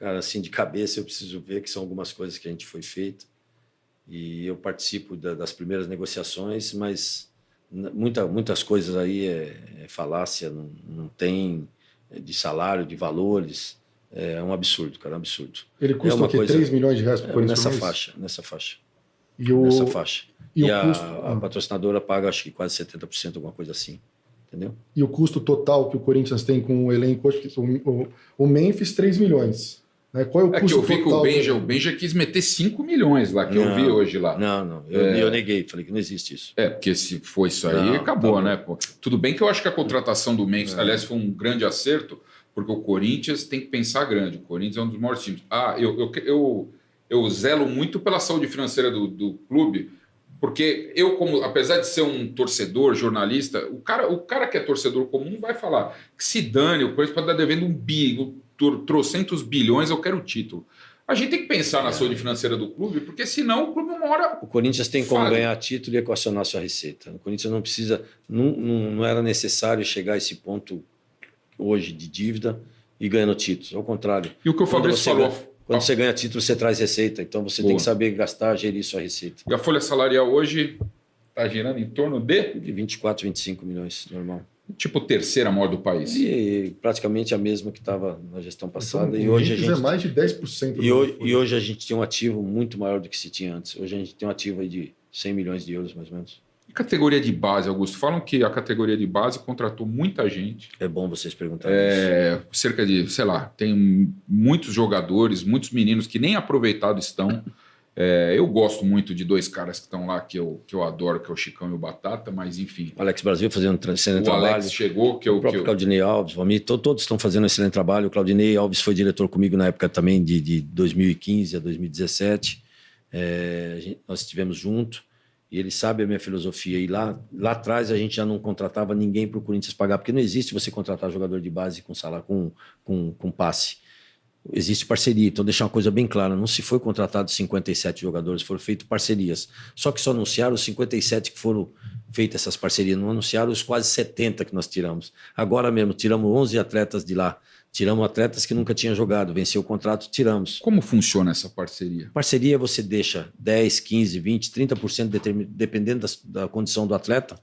Cara, assim, de cabeça eu preciso ver que são algumas coisas que a gente foi feito e eu participo das primeiras negociações, mas muitas coisas aí é falácia, não tem de salário, de valores, é um absurdo, cara, é um absurdo. Ele custa uma o quê? coisa, 3 milhões de reais por Corinthians nessa por mês? faixa, nessa faixa. E nessa faixa. E E o custo... a patrocinadora paga, acho que quase 70%, alguma coisa assim, entendeu? E o custo total que o Corinthians tem com o elenco hoje, o Memphis, 3 milhões. Né? Qual é o custo que eu vi total? Que o Benja quis meter 5 milhões lá, que eu vi hoje lá. Não. Eu neguei, falei que não existe isso. Porque se for isso aí, acabou, tá, né? Pô. Tudo bem que eu acho que a contratação do Memphis, aliás, foi um grande acerto, porque o Corinthians tem que pensar grande. O Corinthians é um dos maiores times. Eu zelo muito pela saúde financeira do clube, porque apesar de ser um torcedor, jornalista, o cara que é torcedor comum vai falar que se dane, o Corinthians pode estar devendo trocentos bilhões, eu quero o título. A gente tem que pensar na saúde financeira do clube, porque senão o clube uma hora... O Corinthians tem como ganhar título e equacionar sua receita. O Corinthians não precisa, não era necessário chegar a esse ponto hoje de dívida e ganhando títulos. Ao contrário. E o que o Fabrício falou... Quando você ganha título, você traz receita. Então você tem que saber gastar, gerir sua receita. E a folha salarial hoje está girando em torno de 24, 25 milhões, normal. Tipo terceira maior do país. E praticamente a mesma que estava na gestão passada. Então, e hoje a gente é mais de 10%. E hoje a gente tem um ativo muito maior do que se tinha antes. Hoje a gente tem um ativo aí de 100 milhões de euros, mais ou menos. E categoria de base, Augusto? Falam que a categoria de base contratou muita gente. É bom vocês perguntarem isso. Cerca de, sei lá, tem muitos jogadores, muitos meninos que nem aproveitados estão. Eu gosto muito de dois caras que estão lá que eu adoro, que é o Chicão e o Batata, mas enfim. O Alex Brasil fazendo um excelente trabalho. O Alex chegou, o próprio Claudinei Alves, todos estão fazendo um excelente trabalho. O Claudinei Alves foi diretor comigo na época também de 2015 a 2017. Nós estivemos juntos e ele sabe a minha filosofia. E lá atrás a gente já não contratava ninguém para o Corinthians pagar, porque não existe você contratar jogador de base com salário, com passe. Existe parceria, então deixar uma coisa bem clara, não se foi contratado 57 jogadores, foram feitas parcerias, só que só anunciaram os 57 que foram feitas essas parcerias, não anunciaram os quase 70 que nós tiramos. Agora mesmo, tiramos 11 atletas de lá, tiramos atletas que nunca tinham jogado, venceu o contrato, tiramos. Como funciona essa parceria? Parceria você deixa 10, 15, 20, 30%, dependendo da condição do atleta,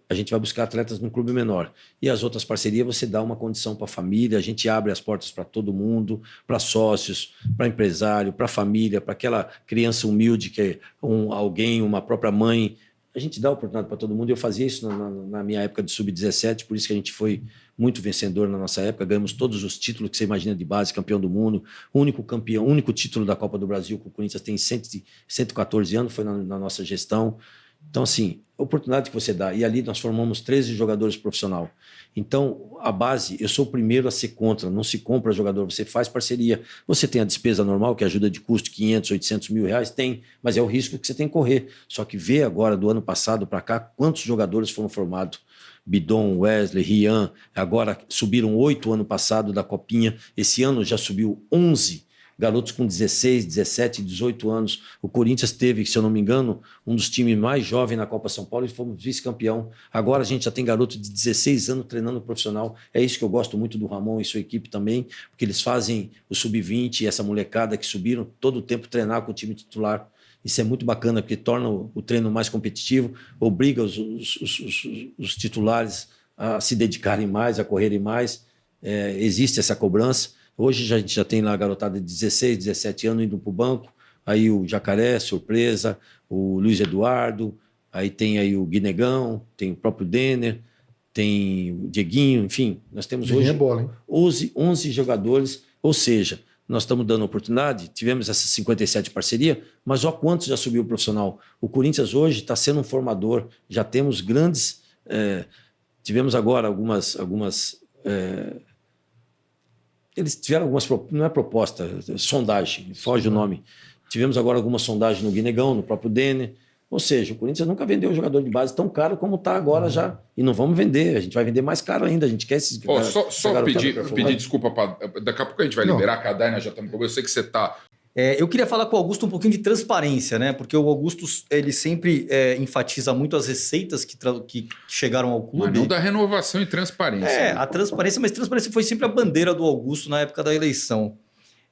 a gente vai buscar atletas num clube menor. E as outras parcerias você dá uma condição para a família, a gente abre as portas para todo mundo, para sócios, para empresário, para família, para aquela criança humilde que é alguém, uma própria mãe. A gente dá oportunidade para todo mundo. Eu fazia isso na minha época de sub-17, por isso que a gente foi muito vencedor na nossa época. Ganhamos todos os títulos que você imagina de base, campeão do mundo, único título da Copa do Brasil que o Corinthians tem 114 anos, foi na nossa gestão. Então, assim, a oportunidade que você dá. E ali nós formamos 13 jogadores profissionais. Então, a base, eu sou o primeiro a ser contra. Não se compra jogador, você faz parceria. Você tem a despesa normal, que ajuda de custo, 500, 800 mil reais? Tem, mas é o risco que você tem que correr. Só que vê agora, do ano passado para cá, quantos jogadores foram formados. Bidon, Wesley, Rian, agora subiram 8 ano passado da Copinha. Esse ano já subiu 11 garotos com 16, 17, 18 anos. O Corinthians teve, se eu não me engano, um dos times mais jovens na Copa São Paulo e fomos vice-campeão. Agora a gente já tem garoto de 16 anos treinando profissional. É isso que eu gosto muito do Ramon e sua equipe também, porque eles fazem o sub-20 e essa molecada que subiram todo o tempo treinar com o time titular. Isso é muito bacana, porque torna o treino mais competitivo, obriga os titulares a se dedicarem mais, a correrem mais. Existe essa cobrança. Hoje a gente já tem lá a garotada de 16, 17 anos indo para o banco, aí o Jacaré, Surpresa, o Luiz Eduardo, aí tem aí o Guinegão, tem o próprio Denner, tem o Dieguinho, enfim, nós temos hoje 11 jogadores, ou seja, nós estamos dando oportunidade, tivemos essas 57 parcerias, mas olha quantos já subiu o profissional. O Corinthians hoje está sendo um formador, já temos grandes... tivemos agora algumas eles tiveram algumas, não é proposta, sondagem, foge o nome. Tivemos agora algumas sondagens no Guinegão, no próprio Denner. Ou seja, o Corinthians nunca vendeu um jogador de base tão caro como está agora já. E não vamos vender, a gente vai vender mais caro ainda. A gente quer esses... Só pedir desculpa, daqui a pouco a gente vai liberar a Cadaina, já estamos... Eu sei que você está... Eu queria falar com o Augusto um pouquinho de transparência, né? Porque o Augusto ele sempre enfatiza muito as receitas que chegaram ao clube. Mas não da renovação e transparência. A transparência, mas transparência foi sempre a bandeira do Augusto na época da eleição.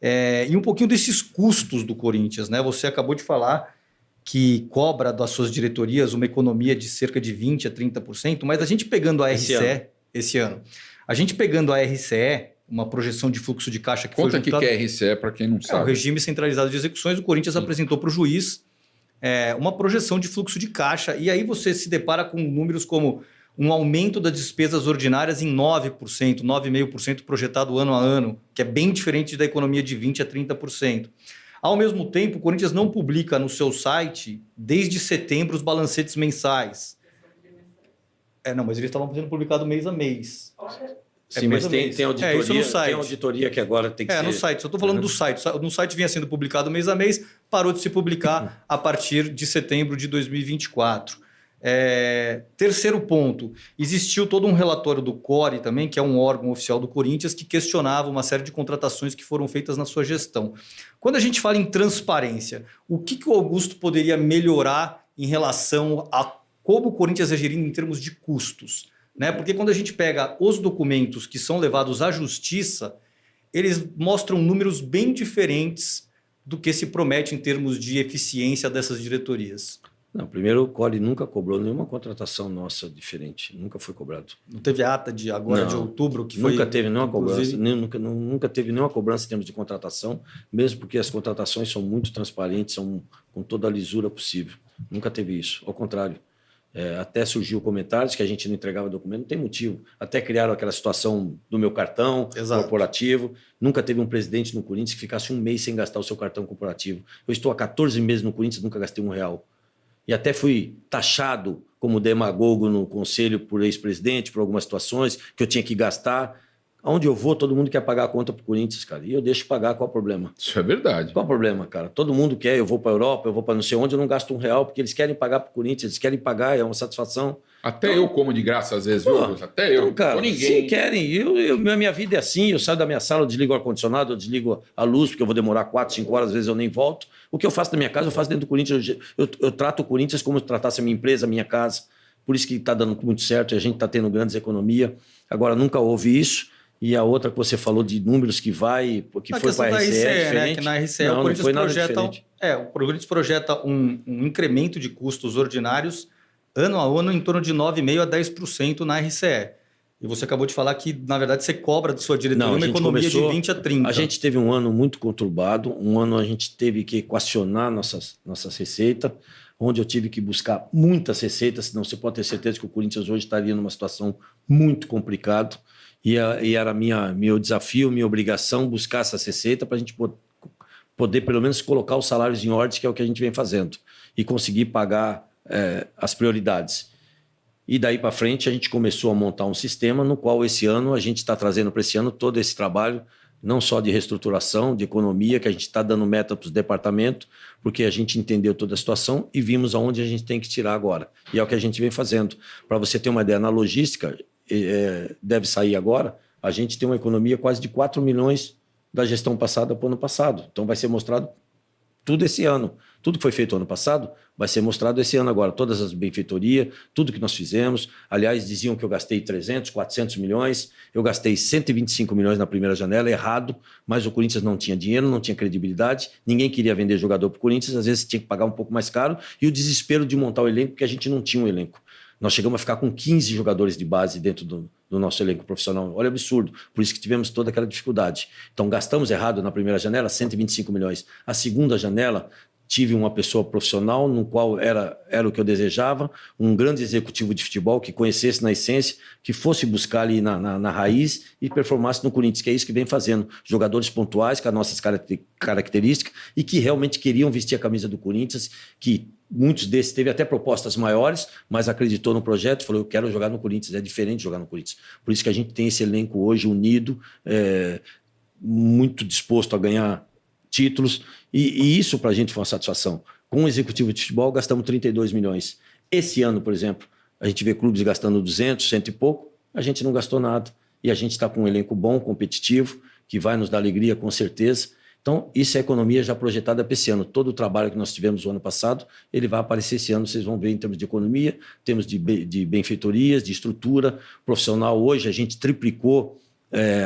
E um pouquinho desses custos do Corinthians, né? Você acabou de falar que cobra das suas diretorias uma economia de cerca de 20% a 30%, mas a gente pegando a RCE esse ano, a gente pegando a RCE, uma projeção de fluxo de caixa que Conta foi juntado... o que é RCE para quem não sabe. É o Regime Centralizado de Execuções. O Corinthians apresentou para o juiz uma projeção de fluxo de caixa, e aí você se depara com números como um aumento das despesas ordinárias em 9%, 9,5% projetado ano a ano, que é bem diferente da economia de 20% a 30%. Ao mesmo tempo, o Corinthians não publica no seu site, desde setembro, os balancetes mensais. Não, mas eles estavam sendo publicados mês a mês. Sim, mas tem auditoria, isso no site. Tem auditoria que agora tem que ser... no site, só estou falando do site. No site vinha sendo publicado mês a mês, parou de se publicar a partir de setembro de 2024. Terceiro ponto, existiu todo um relatório do CORE também, que é um órgão oficial do Corinthians, que questionava uma série de contratações que foram feitas na sua gestão. Quando a gente fala em transparência, o que o Augusto poderia melhorar em relação a como o Corinthians é gerido em termos de custos? Né? Porque quando a gente pega os documentos que são levados à justiça, eles mostram números bem diferentes do que se promete em termos de eficiência dessas diretorias. Não, primeiro, o CORE nunca cobrou nenhuma contratação nossa diferente, nunca foi cobrado. Não teve ata de agora de outubro que foi... Nunca teve nenhuma inclusive... cobrança, nunca teve nenhuma cobrança em termos de contratação, mesmo porque as contratações são muito transparentes, são com toda a lisura possível. Nunca teve isso, ao contrário. Até surgiu comentários que a gente não entregava documento, não tem motivo. Até criaram aquela situação do meu cartão corporativo. Nunca teve um presidente no Corinthians que ficasse um mês sem gastar o seu cartão corporativo. Eu estou há 14 meses no Corinthians, nunca gastei R$1. E até fui taxado como demagogo no conselho por ex-presidente, por algumas situações que eu tinha que gastar. Onde eu vou, todo mundo quer pagar a conta para o Corinthians, cara. E eu deixo pagar, qual o problema? Isso é verdade. Qual o problema, cara? Todo mundo quer, eu vou para a Europa, eu vou para não sei onde, eu não gasto R$1, porque eles querem pagar para o Corinthians, eles querem pagar, é uma satisfação. Até eu como de graça às vezes, viu? Até eu. Então, cara, ou ninguém. se querem, minha vida é assim, eu saio da minha sala, eu desligo o ar-condicionado, eu desligo a luz, porque eu vou demorar 4, 5 horas, às vezes eu nem volto. O que eu faço na minha casa, eu faço dentro do Corinthians. Eu trato o Corinthians como se tratasse a minha empresa, a minha casa. Por isso que está dando muito certo e a gente está tendo grandes economias. Agora, nunca houve isso. E a outra que você falou de números que foi para a RCE, né? Que na RCE não foi nada diferente. O Corinthians projeta um incremento de custos ordinários ano a ano em torno de 9,5% a 10% na RCE. E você acabou de falar que, na verdade, você cobra de sua diretoria uma economia de 20% a 30%. A gente teve um ano muito conturbado, um ano a gente teve que equacionar nossas receitas, onde eu tive que buscar muitas receitas, senão você pode ter certeza que o Corinthians hoje estaria numa situação muito complicada. E era meu desafio, minha obrigação buscar essas receitas para a gente poder, pelo menos, colocar os salários em ordem, que é o que a gente vem fazendo, e conseguir pagar as prioridades. E daí para frente a gente começou a montar um sistema no qual esse ano a gente está trazendo para esse ano todo esse trabalho, não só de reestruturação, de economia, que a gente está dando meta para os departamentos, porque a gente entendeu toda a situação e vimos aonde a gente tem que tirar agora. E é o que a gente vem fazendo. Para você ter uma ideia, na logística, deve sair agora, a gente tem uma economia quase de 4 milhões da gestão passada para o ano passado. Então vai ser mostrado tudo esse ano. Tudo que foi feito ano passado vai ser mostrado esse ano agora. Todas as benfeitorias, tudo que nós fizemos. Aliás, diziam que eu gastei 300, 400 milhões. Eu gastei 125 milhões na primeira janela, errado. Mas o Corinthians não tinha dinheiro, não tinha credibilidade. Ninguém queria vender jogador para o Corinthians. Às vezes tinha que pagar um pouco mais caro. E o desespero de montar o elenco, porque a gente não tinha um elenco. Nós chegamos a ficar com 15 jogadores de base dentro do nosso elenco profissional. Olha, absurdo. Por isso que tivemos toda aquela dificuldade. Então, gastamos errado na primeira janela, 125 milhões. A segunda janela, tive uma pessoa profissional, no qual era o que eu desejava, um grande executivo de futebol que conhecesse na essência, que fosse buscar ali na raiz e performasse no Corinthians, que é isso que vem fazendo. Jogadores pontuais, com as nossas características, e que realmente queriam vestir a camisa do Corinthians, que muitos desses teve até propostas maiores, mas acreditou no projeto e falou, eu quero jogar no Corinthians, é diferente jogar no Corinthians. Por isso que a gente tem esse elenco hoje unido, muito disposto a ganhar títulos, e isso para a gente foi uma satisfação. Com o executivo de futebol, gastamos 32 milhões. Esse ano, por exemplo, a gente vê clubes gastando 200, 100 e pouco, a gente não gastou nada. E a gente está com um elenco bom, competitivo, que vai nos dar alegria, com certeza. Então, isso é a economia já projetada para esse ano. Todo o trabalho que nós tivemos no ano passado, ele vai aparecer esse ano, vocês vão ver em termos de economia, temos de benfeitorias, de estrutura profissional. Hoje a gente triplicou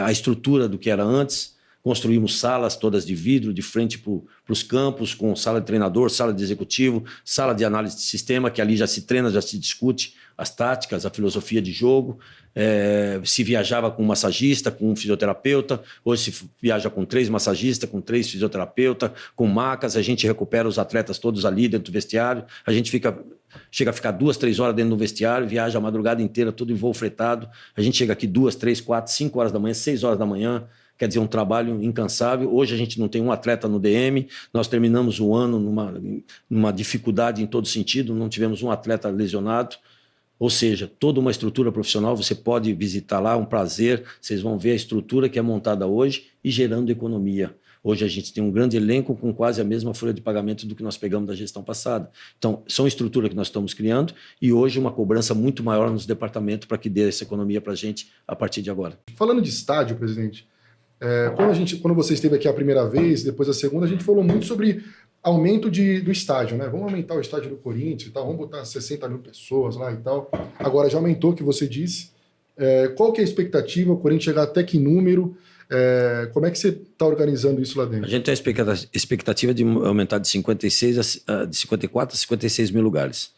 a estrutura do que era antes. construímos salas todas de vidro, de frente para os campos, com sala de treinador, sala de executivo, sala de análise de sistema, que ali já se treina, já se discute as táticas, a filosofia de jogo. Se viajava com um massagista, com um fisioterapeuta, hoje se viaja com 3 massagistas, com 3 fisioterapeutas, com macas, a gente recupera os atletas todos ali dentro do vestiário, a gente chega a ficar 2, 3 horas dentro do vestiário, viaja a madrugada inteira, tudo em voo fretado, a gente chega aqui 2, 3, 4, 5 horas da manhã, 6 horas da manhã, quer dizer, um trabalho incansável. Hoje a gente não tem um atleta no DM, nós terminamos o ano numa dificuldade em todo sentido, não tivemos um atleta lesionado, ou seja, toda uma estrutura profissional, você pode visitar lá, é um prazer, vocês vão ver a estrutura que é montada hoje e gerando economia. Hoje a gente tem um grande elenco com quase a mesma folha de pagamento do que nós pegamos da gestão passada. Então, são estruturas que nós estamos criando e hoje uma cobrança muito maior nos departamentos para que dê essa economia para a gente a partir de agora. Falando de estádio, presidente, quando você esteve aqui a primeira vez, depois a segunda, a gente falou muito sobre aumento do estádio, né? Vamos aumentar o estádio do Corinthians e tal, vamos botar 60 mil pessoas lá e tal. Agora já aumentou, o que você disse. Qual que é a expectativa? O Corinthians chegar até que número? Como é que você está organizando isso lá dentro? A gente tem a expectativa de aumentar de 54 a 56 mil lugares.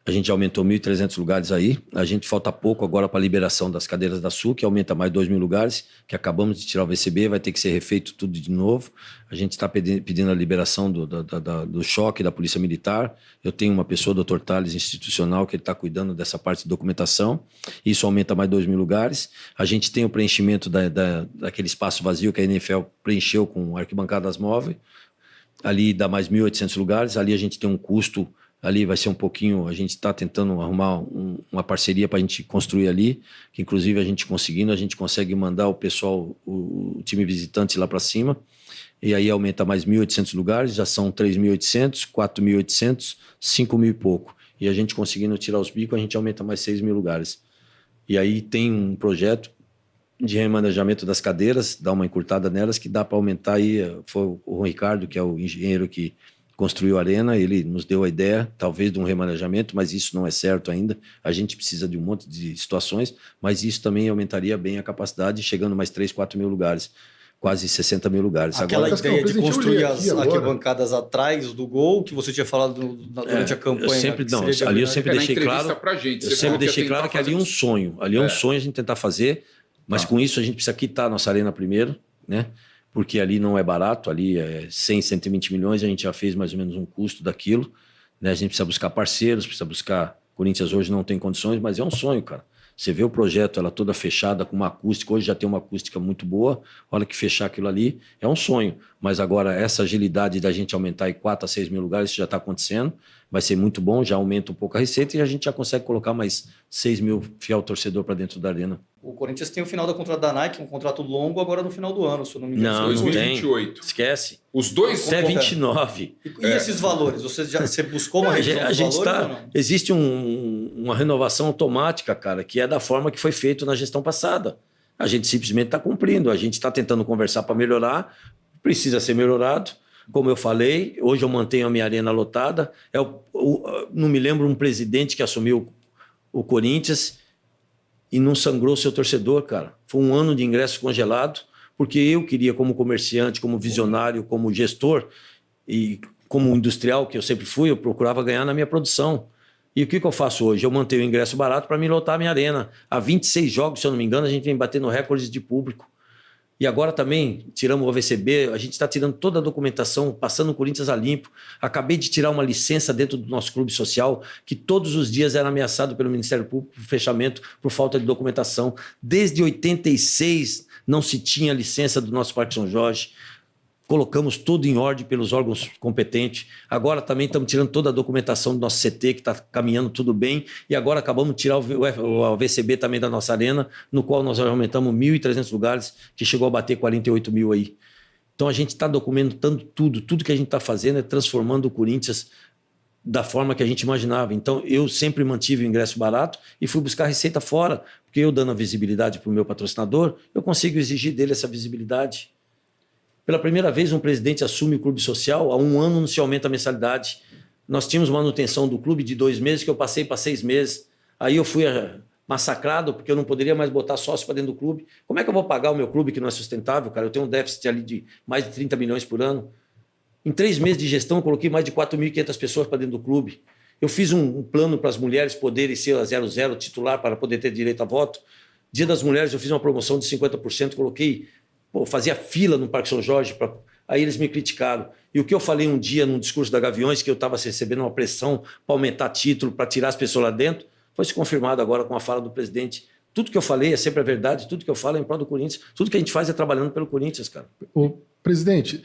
A gente já aumentou 1.300 lugares aí. A gente falta pouco agora para a liberação das cadeiras da Sul, que aumenta mais 2 mil lugares, que acabamos de tirar o VCB, vai ter que ser refeito tudo de novo. A gente está pedindo a liberação do choque da Polícia Militar. Eu tenho uma pessoa, o Dr. Thales, institucional, que ele está cuidando dessa parte de documentação. Isso aumenta mais 2 mil lugares. A gente tem o preenchimento daquele espaço vazio que a NFL preencheu com arquibancadas móveis. Ali dá mais 1.800 lugares. Ali a gente tem um custo. Ali vai ser um pouquinho, a gente está tentando arrumar uma parceria para a gente construir ali, que inclusive a gente consegue mandar o pessoal, o time visitante lá para cima, e aí aumenta mais 1.800 lugares, já são 3.800, 4.800, 5.000 e pouco. E a gente conseguindo tirar os bicos, a gente aumenta mais 6 mil lugares. E aí tem um projeto de remanejamento das cadeiras, dá uma encurtada nelas, que dá para aumentar aí. Foi o Ricardo, que é o engenheiro que construiu a arena, ele nos deu a ideia, talvez, de um remanejamento, mas isso não é certo ainda. A gente precisa de um monte de situações, mas isso também aumentaria bem a capacidade, chegando mais 3, 4 mil lugares, quase 60 mil lugares. Aquela ideia de construir as arquibancadas atrás do gol, que você tinha falado durante a campanha. Ali eu sempre deixei claro, que ali é um sonho. Ali é um sonho a gente tentar fazer, mas com isso a gente precisa quitar a nossa arena primeiro, né? Porque ali não é barato, ali é 100, 120 milhões, a gente já fez mais ou menos um custo daquilo, né? A gente precisa buscar parceiros, precisa buscar... Corinthians hoje não tem condições, mas é um sonho, cara. Você vê o projeto, ela toda fechada com uma acústica, hoje já tem uma acústica muito boa, a hora que fechar aquilo ali, é um sonho. Mas agora essa agilidade da gente aumentar em 4 a 6 mil lugares, isso já está acontecendo, vai ser muito bom, já aumenta um pouco a receita e a gente já consegue colocar mais 6 mil fiel torcedor para dentro da arena. O Corinthians tem o final da contrato da Nike, um contrato longo agora no final do ano, se eu não me engano. Não, 2028. Tem. Esquece. Os dois? Até 29. E esses valores? Você buscou uma revisão dos valores ou não? Existe uma renovação automática, cara, que é da forma que foi feito na gestão passada. A gente simplesmente está cumprindo, a gente está tentando conversar para melhorar, precisa ser melhorado. Como eu falei, hoje eu mantenho a minha arena lotada. Não me lembro um presidente que assumiu o Corinthians e não sangrou seu torcedor, cara. Foi um ano de ingresso congelado, porque eu queria, como comerciante, como visionário, como gestor e como industrial, que eu sempre fui, eu procurava ganhar na minha produção. E o que eu faço hoje? Eu mantenho o ingresso barato para me lotar a minha arena. Há 26 jogos, se eu não me engano, a gente vem batendo recordes de público. E agora também tiramos o AVCB, a gente está tirando toda a documentação, passando o Corinthians a limpo. Acabei de tirar uma licença dentro do nosso clube social, que todos os dias era ameaçado pelo Ministério Público por fechamento, por falta de documentação. Desde 86 não se tinha licença do nosso Parque São Jorge. Colocamos tudo em ordem pelos órgãos competentes. Agora também estamos tirando toda a documentação do nosso CT, que está caminhando tudo bem. E agora acabamos de tirar o AVCB também da nossa arena, no qual nós aumentamos 1.300 lugares, que chegou a bater 48 mil aí. Então a gente está documentando tudo que a gente está fazendo é transformando o Corinthians da forma que a gente imaginava. Então eu sempre mantive o ingresso barato e fui buscar receita fora, porque eu dando a visibilidade para o meu patrocinador, eu consigo exigir dele essa visibilidade. Pela primeira vez, um presidente assume o clube social, há um ano não se aumenta a mensalidade. Nós tínhamos manutenção do clube de 2 meses, que eu passei para 6 meses. Aí eu fui massacrado porque eu não poderia mais botar sócio para dentro do clube. Como é que eu vou pagar o meu clube que não é sustentável, cara? Eu tenho um déficit ali de mais de 30 milhões por ano. Em 3 meses de gestão, eu coloquei mais de 4.500 pessoas para dentro do clube. Eu fiz um plano para as mulheres poderem ser a 00 titular para poder ter direito a voto. Dia das Mulheres, eu fiz uma promoção de 50%, coloquei, fazia fila no Parque São Jorge, aí eles me criticaram. E o que eu falei um dia num discurso da Gaviões, que eu estava recebendo uma pressão para aumentar título, para tirar as pessoas lá dentro, foi se confirmado agora com a fala do presidente. Tudo que eu falei é sempre a verdade, tudo que eu falo é em prol do Corinthians, tudo que a gente faz é trabalhando pelo Corinthians, cara. O presidente,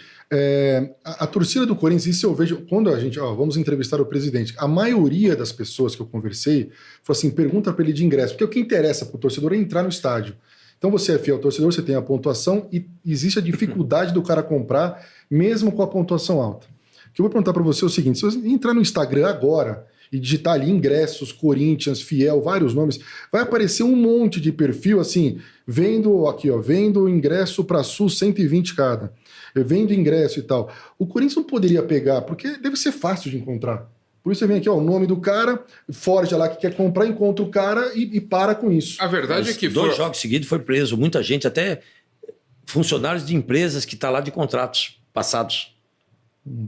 a torcida do Corinthians, isso eu vejo, quando a gente, vamos entrevistar o presidente, a maioria das pessoas que eu conversei, falou assim, pergunta para ele de ingresso, porque o que interessa para o torcedor é entrar no estádio. Então você é fiel ao torcedor, você tem a pontuação e existe a dificuldade do cara comprar, mesmo com a pontuação alta. O que eu vou perguntar para você é o seguinte, se você entrar no Instagram agora e digitar ali ingressos, Corinthians, Fiel, vários nomes, vai aparecer um monte de perfil assim, vendo ingresso para Sul 120 cada, vendo ingresso e tal. O Corinthians não poderia pegar, porque deve ser fácil de encontrar. Por isso você vem aqui, o nome do cara, forja lá que quer comprar, encontra o cara e para com isso. A verdade é que 2 jogos seguidos foi preso, muita gente, até funcionários de empresas que estão lá de contratos passados.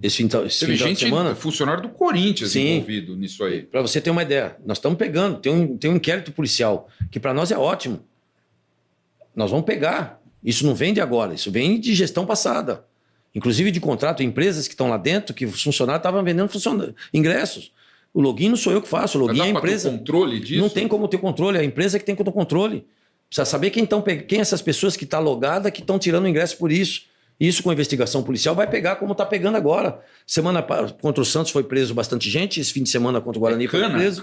Esse final de semana, funcionário do Corinthians envolvido nisso aí. Para você ter uma ideia, nós estamos pegando, tem um inquérito policial, que para nós é ótimo. Nós vamos pegar. Isso não vem de agora, isso vem de gestão passada. Inclusive de contrato, empresas que estão lá dentro, que os funcionários estavam vendendo ingressos. O login não sou eu que faço, o login é a empresa. Ter controle disso? Não tem como ter controle, é a empresa que tem que ter controle. Precisa saber quem essas pessoas que estão logadas, que estão tirando o ingresso por isso. Isso com a investigação policial vai pegar como está pegando agora. Semana contra o Santos foi preso bastante gente, esse fim de semana contra o Guarani foi preso.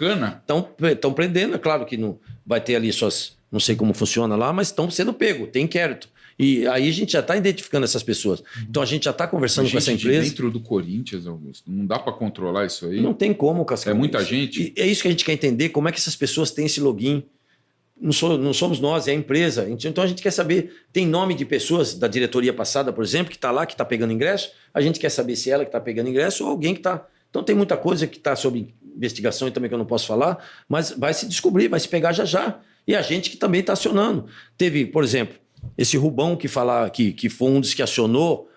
Estão prendendo, é claro que não vai ter ali suas... Não sei como funciona lá, mas estão sendo pego, tem inquérito. E aí a gente já está identificando essas pessoas. Então a gente já está conversando com essa empresa. Dentro do Corinthians, Augusto, não dá para controlar isso aí? Não tem como, Cascão. É muita gente? E é isso que a gente quer entender, como é que essas pessoas têm esse login. Não somos nós, é a empresa. Então a gente quer saber, tem nome de pessoas da diretoria passada, por exemplo, que está lá, que está pegando ingresso. A gente quer saber se ela que está pegando ingresso ou alguém que está... Então tem muita coisa que está sob investigação e também que eu não posso falar, mas vai se descobrir, vai se pegar já já. E a gente que também está acionando. Teve, por exemplo, esse Rubão que foi um dos que acionou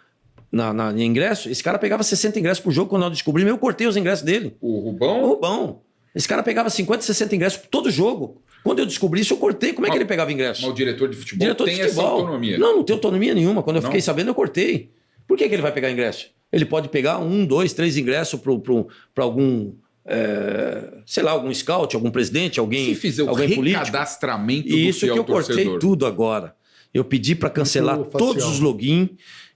em ingresso, esse cara pegava 60 ingressos por jogo quando eu descobri, eu cortei os ingressos dele. O Rubão? O Rubão. Esse cara pegava 50, 60 ingressos por todo jogo. Quando eu descobri isso, eu cortei. Como é que ele pegava ingresso? Mas o diretor de futebol tem essa autonomia. Não tem autonomia nenhuma. Quando eu fiquei sabendo, eu cortei. Por que ele vai pegar ingresso? Ele pode pegar 1, 2, 3 ingressos para algum... sei lá, algum scout, algum presidente, alguém político. Se fizer o recadastramento do isso fiel que eu torcedor. Cortei tudo agora. Eu pedi para cancelar todos os logins.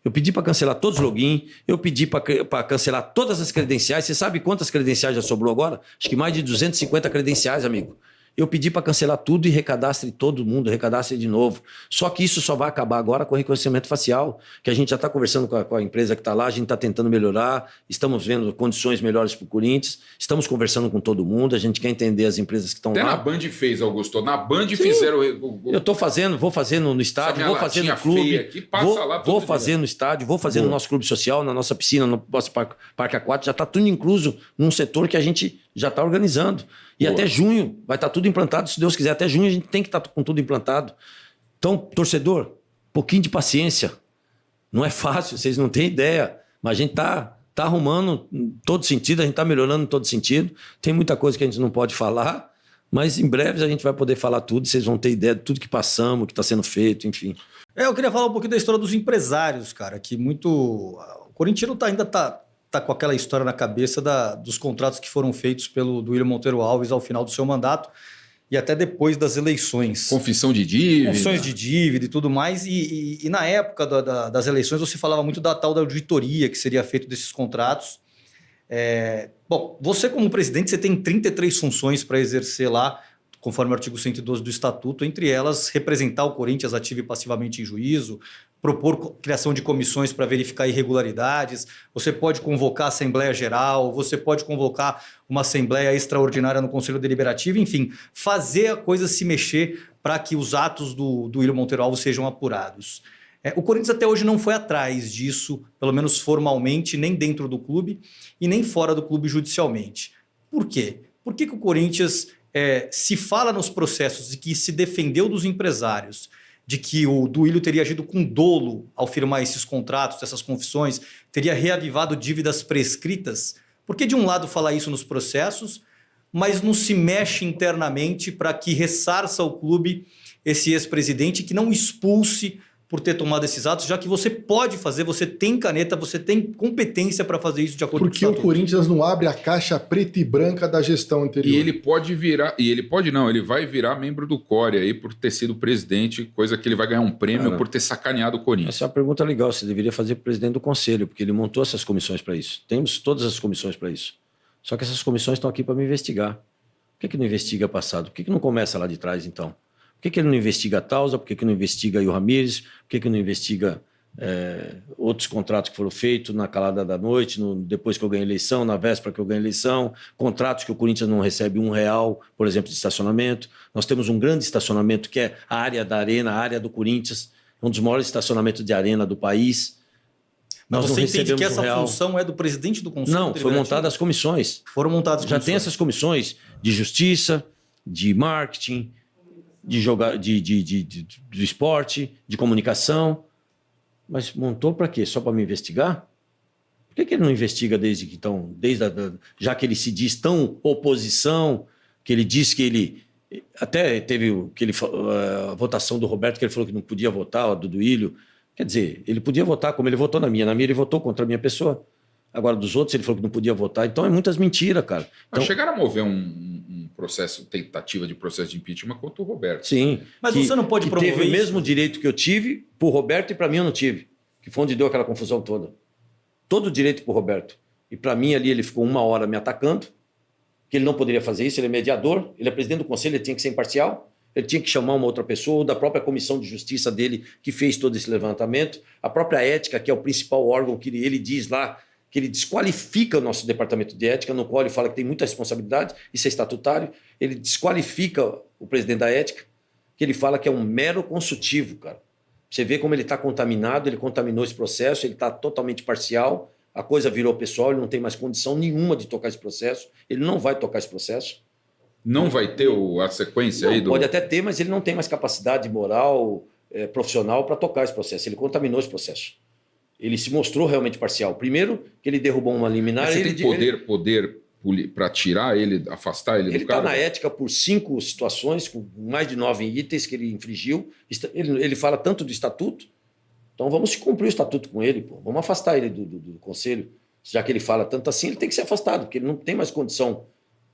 Eu pedi para cancelar todos os logins. Eu pedi para cancelar todas as credenciais. Você sabe quantas credenciais já sobrou agora? Acho que mais de 250 credenciais, amigo. Eu pedi para cancelar tudo e recadastre todo mundo, recadastre de novo. Só que isso só vai acabar agora com o reconhecimento facial, que a gente já está conversando com a empresa que está lá, a gente está tentando melhorar, estamos vendo condições melhores para o Corinthians, estamos conversando com todo mundo, a gente quer entender as empresas que estão lá. Até na Band fez, Augusto. Na Band fizeram... Eu estou fazendo, vou fazer no estádio, vou fazer no clube, aqui, vou fazer no estádio, vou fazer no nosso clube social, na nossa piscina, no nosso parque aquático, já está tudo incluso num setor que a gente já está organizando. E até junho vai estar tudo implantado, se Deus quiser. Até junho a gente tem que estar com tudo implantado. Então, torcedor, um pouquinho de paciência. Não é fácil, vocês não têm ideia. Mas a gente está arrumando em todo sentido, a gente está melhorando em todo sentido. Tem muita coisa que a gente não pode falar, mas em breve a gente vai poder falar tudo. Vocês vão ter ideia de tudo que passamos, que está sendo feito, enfim. Eu queria falar um pouquinho da história dos empresários, cara, que muito... O corintiano ainda está com aquela história na cabeça dos contratos que foram feitos pelo Duílio Monteiro Alves ao final do seu mandato e até depois das eleições. Confissão de dívida. Confissões de dívida e tudo mais. E na época das eleições você falava muito da tal da auditoria que seria feita desses contratos. Bom, você como presidente, você tem 33 funções para exercer lá, conforme o artigo 112 do Estatuto, entre elas representar o Corinthians ativo e passivamente em juízo, propor criação de comissões para verificar irregularidades, você pode convocar a Assembleia Geral, você pode convocar uma Assembleia Extraordinária no Conselho Deliberativo, enfim, fazer a coisa se mexer para que os atos do Duílio Monteiro Alves sejam apurados. O Corinthians até hoje não foi atrás disso, pelo menos formalmente, nem dentro do clube e nem fora do clube judicialmente. Por quê? Por que o Corinthians se fala nos processos de que se defendeu dos empresários, de que o Duílio teria agido com dolo ao firmar esses contratos, essas confissões, teria reavivado dívidas prescritas, por que de um lado falar isso nos processos, mas não se mexe internamente para que ressarça ao clube esse ex-presidente, que não expulse por ter tomado esses atos, já que você pode fazer, você tem caneta, você tem competência para fazer isso de acordo com o estatuto? Porque o Corinthians não abre a caixa preta e branca da gestão anterior. E ele pode virar, ele vai virar membro do CORE aí por ter sido presidente, coisa que ele vai ganhar um prêmio por ter sacaneado o Corinthians. Essa é uma pergunta legal, você deveria fazer para o presidente do conselho, porque ele montou essas comissões para isso. Temos todas as comissões para isso. Só que essas comissões estão aqui para me investigar. Por que não investiga passado? Por que não começa lá de trás, então? Por que ele não investiga a Tausa? Por que não investiga o Ramírez? Por que não investiga outros contratos que foram feitos na calada da noite, depois que eu ganhei eleição, na véspera que eu ganhei eleição, contratos que o Corinthians não recebe R$1, por exemplo, de estacionamento. Nós temos um grande estacionamento que é a área da Arena, a área do Corinthians, um dos maiores estacionamentos de arena do país. Mas Nós você não entende que recebemos essa R$1. função é do presidente do Conselho? Não, foi montada as comissões. Foram montadas Já tem essas comissões de justiça, de marketing, do esporte, de comunicação. Mas montou para quê? Só para me investigar? Por que ele não investiga já que ele se diz tão oposição, que ele diz que ele... Até teve a votação do Roberto, que ele falou que não podia votar, do Duílio. Quer dizer, ele podia votar como ele votou na minha. Na minha ele votou contra a minha pessoa. Agora, dos outros, ele falou que não podia votar. Então, é muitas mentiras, cara. Então, chegaram a mover um processo, tentativa de processo de impeachment contra o Roberto. Sim. Mas você não pode promover teve o isso? mesmo direito que eu tive pro Roberto e para mim eu não tive. Que foi onde deu aquela confusão toda. Todo o direito pro Roberto. E para mim ali ele ficou 1 hora me atacando, que ele não poderia fazer isso, ele é mediador, ele é presidente do conselho, ele tinha que ser imparcial, ele tinha que chamar uma outra pessoa, ou da própria comissão de justiça dele, que fez todo esse levantamento, a própria ética, que é o principal órgão que ele diz lá, que ele desqualifica o nosso departamento de ética, no qual ele fala que tem muita responsabilidade, isso é estatutário, ele desqualifica o presidente da ética, que ele fala que é um mero consultivo, cara. Você vê como ele está contaminado, ele contaminou esse processo, ele está totalmente parcial, a coisa virou pessoal, ele não tem mais condição nenhuma de tocar esse processo, ele não vai tocar esse processo. Não vai ter a sequência aí do... Pode até ter, mas ele não tem mais capacidade moral, profissional para tocar esse processo, ele contaminou esse processo. Ele se mostrou realmente parcial. Primeiro, que ele derrubou uma liminar... Mas você tem poder para tirar ele, afastar ele do cargo? Ele está na ética por 5 situações, com mais de 9 itens que ele infringiu. Ele fala tanto do estatuto, então vamos cumprir o estatuto com ele, pô. Vamos afastar ele do conselho. Já que ele fala tanto assim, ele tem que ser afastado, porque ele não tem mais condição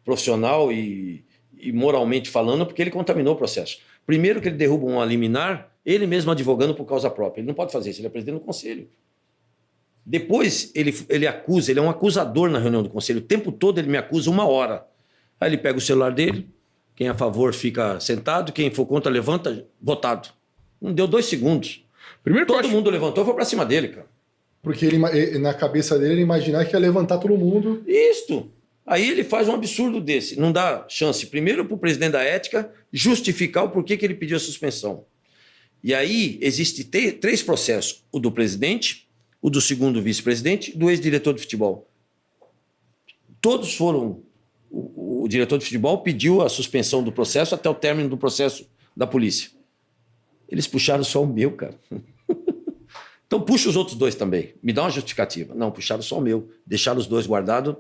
profissional e moralmente falando, porque ele contaminou o processo. Primeiro que ele derruba uma liminar, ele mesmo advogando por causa própria. Ele não pode fazer isso, ele é presidente do conselho. Depois ele acusa, ele é um acusador na reunião do conselho. O tempo todo ele me acusa 1 hora. Aí ele pega o celular dele, quem é a favor fica sentado, quem for contra levanta, votado. Não deu 2 segundos. Primeiro todo mundo levantou e foi para cima dele, cara. Porque na cabeça dele ele imaginar que ia levantar todo mundo. Isto. Aí ele faz um absurdo desse. Não dá chance, primeiro, para o presidente da ética justificar o porquê que ele pediu a suspensão. E aí existe 3 processos. O do presidente, o do segundo vice-presidente, do ex-diretor de futebol. Todos foram... O diretor de futebol pediu a suspensão do processo até o término do processo da polícia. Eles puxaram só o meu, cara. Então puxa os outros 2 também. Me dá uma justificativa. Não, puxaram só o meu. Deixaram os 2 guardados.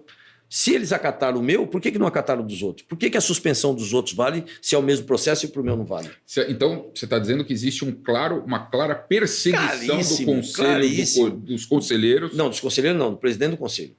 Se eles acataram o meu, por que não acataram o dos outros? Por que a suspensão dos outros vale se é o mesmo processo e para o meu não vale? Então, você está dizendo que existe uma clara perseguição do conselho, dos conselheiros? Não, dos conselheiros não, do presidente do conselho.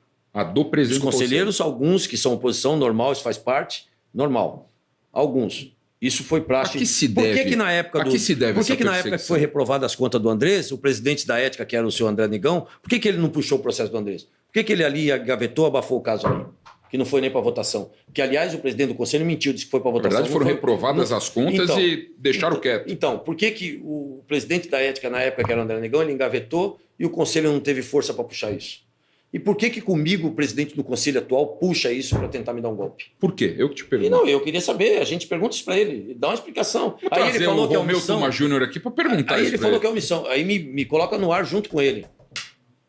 Do presidente dos conselheiros, alguns que são oposição, normal, isso faz parte, normal. Alguns. Isso foi prático. A que se deve? Por que na época na época que foi reprovada as contas do Andrés, o presidente da ética, que era o senhor André Negão, por que ele não puxou o processo do Andrés? Por que ele ali gavetou, abafou o caso ali? Que não foi nem para votação. Que, aliás, o presidente do conselho mentiu, disse que foi para votação. Na verdade, foram reprovadas as contas e deixaram quieto. Então, por que o presidente da ética, na época, que era o André Negão, ele engavetou e o conselho não teve força para puxar isso? E por que comigo, o presidente do conselho atual, puxa isso para tentar me dar um golpe? Por quê? Eu que te pergunto. E não, eu queria saber, a gente pergunta isso para ele, dá uma explicação. Vou aí ele falou que é omissão. Romeu Tuma Júnior aqui para perguntar aí isso. Aí ele falou que é omissão. Aí me coloca no ar junto com ele.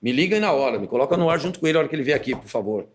Me liga aí na hora, me coloca no ar junto com ele na hora que ele vier aqui, por favor.